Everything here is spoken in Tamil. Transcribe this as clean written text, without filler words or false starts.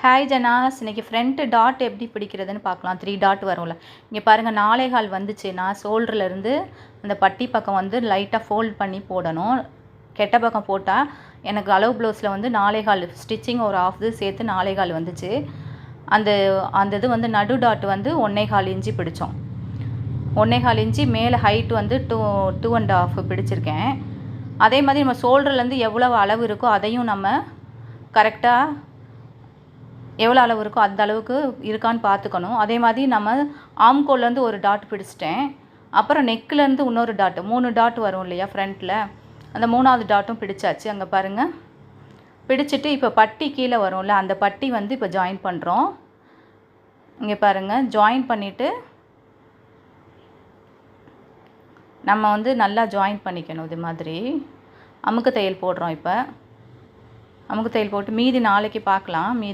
ஹாய் ஜனாஸ், இன்றைக்கி ஃப்ரண்ட்டு டாட் எப்படி பிடிக்கிறதுன்னு பார்க்கலாம். 3 டாட் வரும்ல, இங்கே பாருங்கள் 4.25 வந்துச்சு. நான் ஷோல்டர்லேருந்து அந்த பட்டி பக்கம் வந்து லைட்டாக ஃபோல்ட் பண்ணி போடணும். கெட்ட பக்கம் போட்டால் எனக்கு அளவு ப்ளவுஸில் வந்து 4.25 ஸ்டிச்சிங் ஒரு ஆஃப் இது சேர்த்து 4.25 வந்துச்சு. அந்த இது வந்து நடு டாட் வந்து 1.25 இன்ச்சு பிடிச்சோம். 1.25 இன்ச்சு மேலே ஹைட் வந்து 2.5 பிடிச்சிருக்கேன். அதே மாதிரி நம்ம ஷோல்டர்லேருந்து எவ்வளோ அளவு இருக்கோ அதையும் நம்ம கரெக்டாக எவ்வளோ அளவு இருக்கோ அந்த அளவுக்கு இருக்கான்னு பார்த்துக்கணும். அதே மாதிரி நம்ம ஆம்கோல்லேருந்து ஒரு டாட் பிடிச்சிட்டேன். அப்புறம் நெக்கிலேருந்து இன்னொரு டாட், 3 டாட் வரும் இல்லையா ஃப்ரண்ட்டில், அந்த 3ஆவது டாட்டும் பிடிச்சாச்சு. அங்கே பாருங்கள், பிடிச்சிட்டு இப்போ பட்டி கீழே வரும்ல, அந்த பட்டி வந்து இப்போ ஜாயின் பண்ணுறோம். இங்கே பாருங்கள், ஜாயின் பண்ணிவிட்டு நம்ம வந்து நல்லா ஜாயின் பண்ணிக்கணும். இது மாதிரி அமுக்கு தையல் போடுறோம். இப்போ அமுக்கு தையல் போட்டு மீதி நாளைக்கு பார்க்கலாம். மீதி